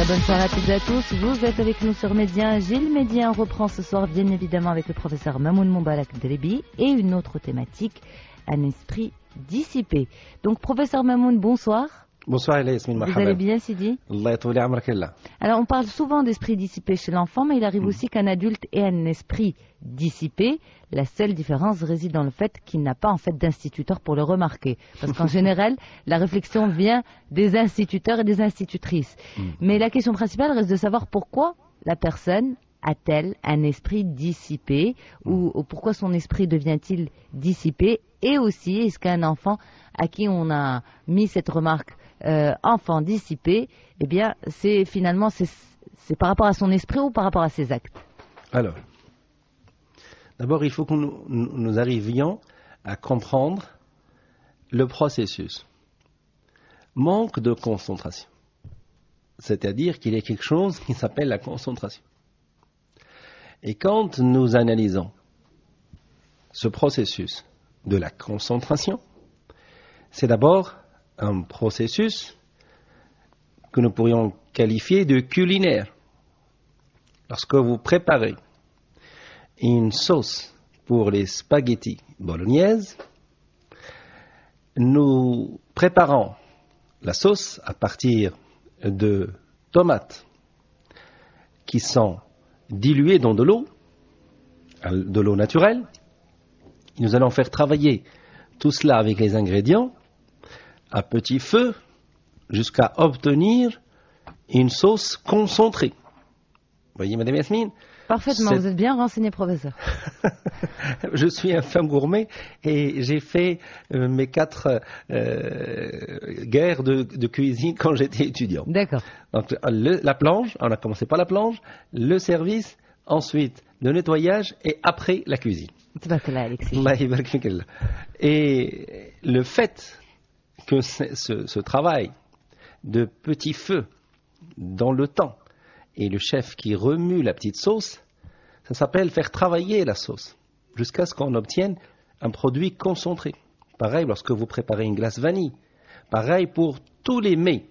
bonne soirée à toutes et à tous. Vous êtes avec nous sur Média. Gilles Média reprend ce soir bien évidemment avec le professeur Mamoun Moubarak Delebi et une autre thématique, un esprit dissipé. Donc professeur Mamoun, bonsoir. Bonsoir Yasmine, vous allez bien Sidi? Alors on parle souvent d'esprit dissipé chez l'enfant, mais il arrive aussi qu'un adulte ait un esprit dissipé. La seule différence réside dans le fait qu'il n'a pas en fait d'instituteur pour le remarquer. Parce qu'en général, la réflexion vient des instituteurs et des institutrices. Mais la question principale reste de savoir pourquoi la personne a-t-elle un esprit dissipé ou pourquoi son esprit devient-il dissipé? Et aussi, est-ce qu'un enfant à qui on a mis cette remarque enfant dissipé, eh bien, c'est finalement c'est par rapport à son esprit ou par rapport à ses actes? Alors, d'abord, il faut que nous arrivions à comprendre le processus. Manque de concentration. C'est-à-dire qu'il y a quelque chose qui s'appelle la concentration. Et quand nous analysons ce processus de la concentration, c'est d'abord un processus que nous pourrions qualifier de culinaire. Lorsque vous préparez une sauce pour les spaghettis bolognaises, nous préparons la sauce à partir de tomates qui sont diluées dans de l'eau naturelle. Nous allons faire travailler tout cela avec les ingrédients à petit feu jusqu'à obtenir une sauce concentrée. Vous voyez, Madame Yasmine? Parfaitement, vous êtes bien renseigné, professeur. Je suis un fin gourmet et j'ai fait mes 4 guerres de cuisine quand j'étais étudiant. D'accord. Donc, la plonge, on a commencé par la plonge, le service, ensuite le nettoyage et après la cuisine. Et le fait que ce travail de petit feu dans le temps et le chef qui remue la petite sauce, ça s'appelle faire travailler la sauce jusqu'à ce qu'on obtienne un produit concentré. Pareil lorsque vous préparez une glace vanille. Pareil pour tous les mets.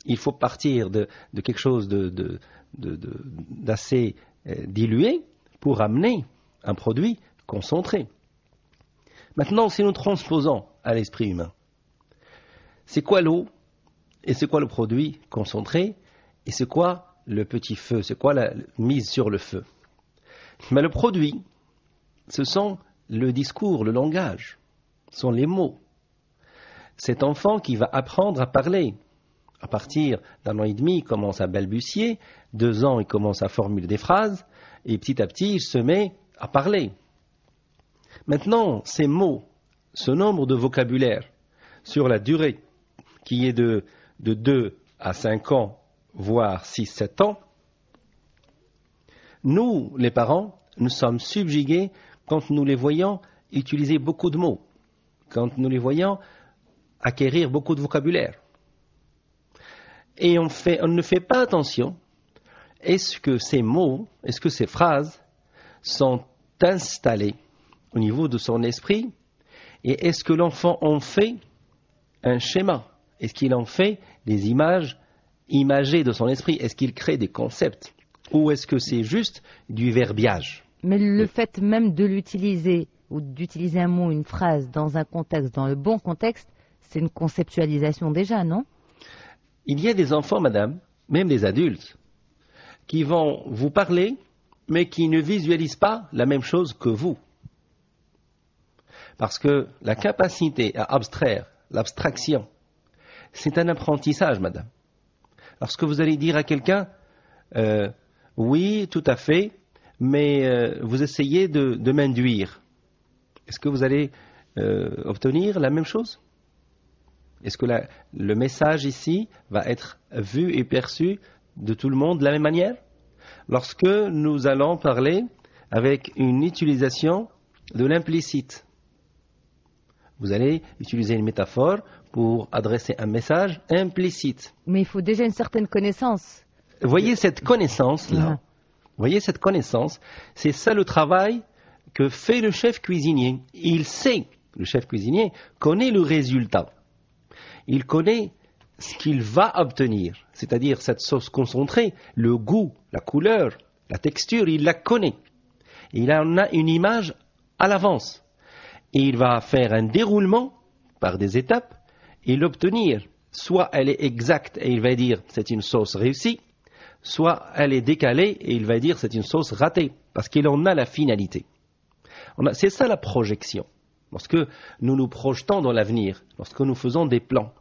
Il faut partir de quelque chose d'assez dilué pour amener un produit concentré. Maintenant, si nous transposons à l'esprit humain, c'est quoi l'eau et c'est quoi le produit concentré et c'est quoi le petit feu, c'est quoi la mise sur le feu? Mais le produit, ce sont le discours, le langage, ce sont les mots. Cet enfant qui va apprendre à parler, à partir d'1 an et demi, il commence à balbutier, 2 ans, il commence à formuler des phrases, et petit à petit, il se met à parler. Maintenant, ces mots, ce nombre de vocabulaire, sur la durée qui est de 2 à 5 ans, voire 6-7 ans, nous, les parents, nous sommes subjugués quand nous les voyons utiliser beaucoup de mots, quand nous les voyons acquérir beaucoup de vocabulaire. Et on ne fait pas attention, est-ce que ces mots, est-ce que ces phrases sont installées au niveau de son esprit, et est-ce que l'enfant en fait un schéma? Est-ce qu'il en fait des images imagées de son esprit? Est-ce qu'il crée des concepts? Ou est-ce que c'est juste du verbiage? Mais le fait même de l'utiliser, ou d'utiliser un mot, une phrase, dans un contexte, dans le bon contexte, c'est une conceptualisation déjà, non? Il y a des enfants, madame, même des adultes, qui vont vous parler, mais qui ne visualisent pas la même chose que vous. Parce que la capacité à abstraire, l'abstraction, c'est un apprentissage, madame. Lorsque vous allez dire à quelqu'un, oui, tout à fait, mais vous essayez de m'induire, est-ce que vous allez obtenir la même chose? Est-ce que le message ici va être vu et perçu de tout le monde de la même manière? Lorsque nous allons parler avec une utilisation de l'implicite, vous allez utiliser une métaphore pour adresser un message implicite. Mais il faut déjà une certaine connaissance. Voyez cette connaissance-là. Voyez cette connaissance, c'est ça le travail que fait le chef cuisinier. Il sait, le chef cuisinier connaît le résultat. Il connaît ce qu'il va obtenir, c'est-à-dire cette sauce concentrée, le goût, la couleur, la texture, il la connaît. Il en a une image à l'avance. Et il va faire un déroulement par des étapes et l'obtenir. Soit elle est exacte et il va dire c'est une sauce réussie, soit elle est décalée et il va dire c'est une sauce ratée, parce qu'il en a la finalité. C'est ça la projection. Lorsque nous nous projetons dans l'avenir, lorsque nous faisons des plans,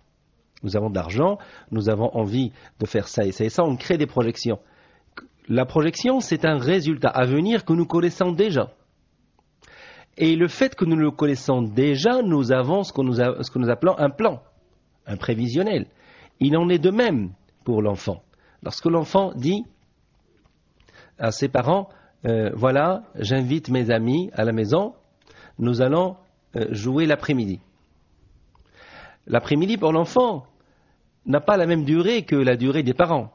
nous avons de l'argent, nous avons envie de faire ça et ça et ça, on crée des projections. La projection, c'est un résultat à venir que nous connaissons déjà. Et le fait que nous le connaissons déjà, nous avons ce que nous appelons un plan, un prévisionnel. Il en est de même pour l'enfant. Lorsque l'enfant dit à ses parents, voilà, j'invite mes amis à la maison, nous allons jouer l'après-midi. L'après-midi pour l'enfant n'a pas la même durée que la durée des parents.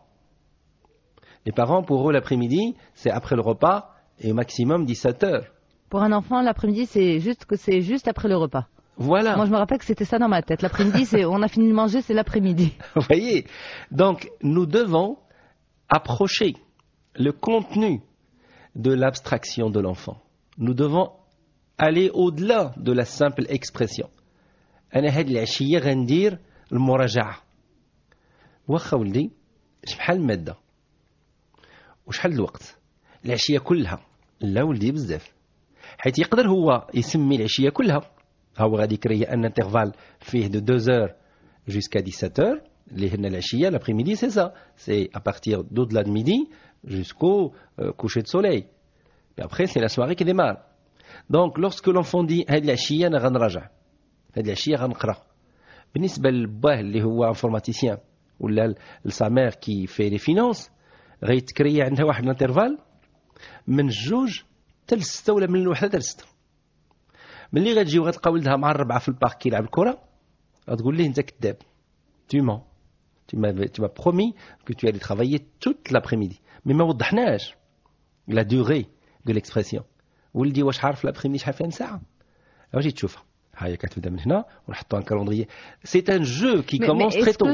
Les parents, pour eux, l'après-midi, c'est après le repas et au maximum 17 heures. Pour un enfant, l'après-midi, c'est juste après le repas. Voilà. Moi, je me rappelle que c'était ça dans ma tête. L'après-midi, on a fini de manger, c'est l'après-midi. Vous voyez? Donc, nous devons approcher le contenu de l'abstraction de l'enfant. Nous devons aller au-delà de la simple expression. أنا هاد العشية غندير المراجعة. واخا ولدي شحال المادة وشحال الوقت؟ العشية كلها. لا ولدي بزاف. حيث يقدر هو يسمي العشية كلها. هو غادي يكري ان انترفال فيه de 2 heures jusqu'à 17 heures. اللي هنا العشية l'après-midi c'est ça. C'est à partir d'au-delà de midi jusqu'au coucher de soleil. Et après c'est la soirée qui démarre. Donc lorsque l'enfant dit هاد العشية أنا غنراجع. هاد العشية غنقرا. بالنسبة للباه اللي هو انفورماتيسيان ولا لسامير كي في لي فينانس غيتكري عندها واحد الانترفال من 2 حتى ل6 ولا من 1 حتى ل6. ملي غتجي وغتلقى ولدها مع 4 في البارك كيلعب الكره غتقول ليه انت كذاب. Tu m'as promis que tu allais travailler toute l'après-midi. Mais ما وضحناش la durée de l'expression. ولدي واش عارف l'après-midi شحال فيها ساعه؟ واجي تشوفها. هاي كتبدا من هنا ونحطوا ان calendrier. C'est un jeu qui commence très tôt.